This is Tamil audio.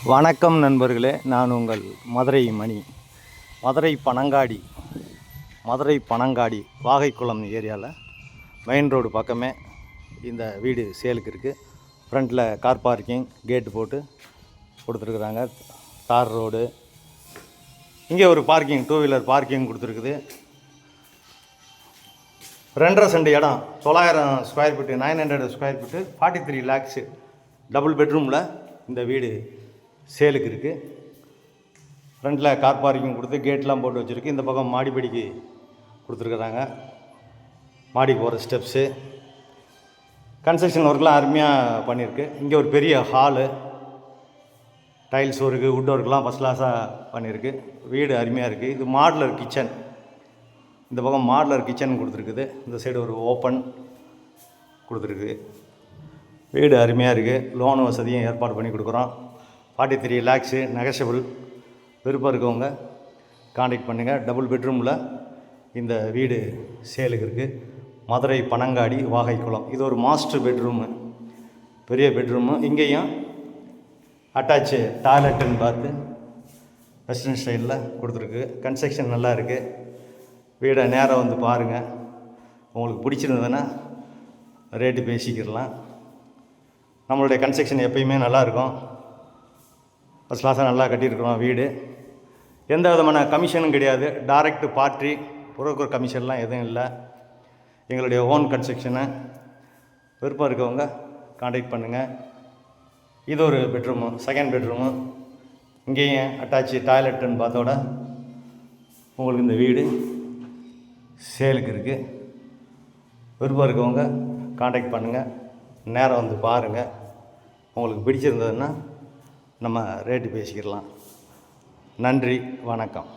வணக்கம் நண்பர்களே, நான் உங்கள் மதுரை மணி. மதுரை பனங்காடி வாகைக்குளம் ஏரியாவில் மெயின் ரோடு பக்கமே இந்த வீடு சேலுக்கு இருக்குது. ஃப்ரண்ட்டில் கார் பார்க்கிங் கேட்டு போட்டு கொடுத்துருக்குறாங்க. தார் ரோடு, இங்கே ஒரு பார்க்கிங், 2 வீலர் பார்க்கிங் கொடுத்துருக்குது. 2.5 சென்ட் இடம், 900 square feet, 900 square feet, 43 lakhs, double பெட்ரூமில் இந்த வீடு சேலுக்கு இருக்குது. ஃப்ரண்ட்டில் கார் பார்க்கிங் கொடுத்து கேட்லாம் போட்டு வச்சுருக்கு. இந்த பக்கம் மாடிப்படிக்கு கொடுத்துருக்குறாங்க. மாடிக்கு போகிற ஸ்டெப்ஸு, கன்ஸ்ட்ரக்ஷன் ஒர்க்லாம் அருமையாக பண்ணியிருக்கு. இங்கே ஒரு பெரிய ஹாலு, டைல்ஸ் ஒர்க்கு, வுட் ஒர்க்லாம் ஃபஸ்ட் கிளாஸாக பண்ணியிருக்கு. வீடு அருமையாக இருக்குது. இது மாடுலர் கிச்சன். இந்த பக்கம் மாடுலர் கிச்சன் கொடுத்துருக்குது. இந்த சைடு ஒரு ஓப்பன் கொடுத்துருக்கு. வீடு அருமையாக இருக்குது. லோன் வசதியும் ஏற்பாடு பண்ணி கொடுக்குறோம். 43 lakhs நெகஷியபிள். விருப்பம் இருக்கவங்க காண்டாக்ட் பண்ணுங்கள். டபுள் பெட்ரூமில் இந்த வீடு சேலுக்கு இருக்குது. மதுரை பனங்காடி வாகைக்குளம். இது ஒரு மாஸ்டர் பெட்ரூமு, பெரிய பெட்ரூமு. இங்கேயும் அட்டாச்சு டாய்லெட்டுன்னு பார்த்து வெஸ்டர்ன் ஸ்டைலில் கொடுத்துருக்கு. கன்ஸ்ட்ரக்ஷன் நல்லா இருக்குது. வீடை நேராக வந்து பாருங்கள். உங்களுக்கு பிடிச்சிருந்ததுன்னா ரேட்டு பேசிக்கிடலாம். நம்மளுடைய கன்ஸ்ட்ரக்ஷன் எப்பயுமே நல்லாயிருக்கும். ஃபஸ்ட் கிளாஸாக நல்லா கட்டியிருக்கிறோம். வீடு எந்த விதமான கமிஷனும் கிடையாது. டைரக்ட் பார்ட்டி புரோக்கர் கமிஷன்லாம் எதுவும் இல்லை. எங்களுடைய ஓன் கன்ஸ்ட்ரக்ஷனை. விருப்பம் இருக்கவங்க காண்டாக்ட் பண்ணுங்கள். இது ஒரு பெட்ரூமு, செகண்ட் பெட்ரூமு. இங்கேயும் அட்டாச்சு டாய்லெட்டுன்னு பார்த்தோட உங்களுக்கு இந்த வீடு சேலுக்கு இருக்குது. விருப்பம் இருக்கவங்க காண்டாக்ட் பண்ணுங்கள். நேரம் வந்து பாருங்கள். உங்களுக்கு பிடிச்சிருந்ததுன்னா நம்ம ரேட்டு பேசிக்கிடலாம். நன்றி, வணக்கம்.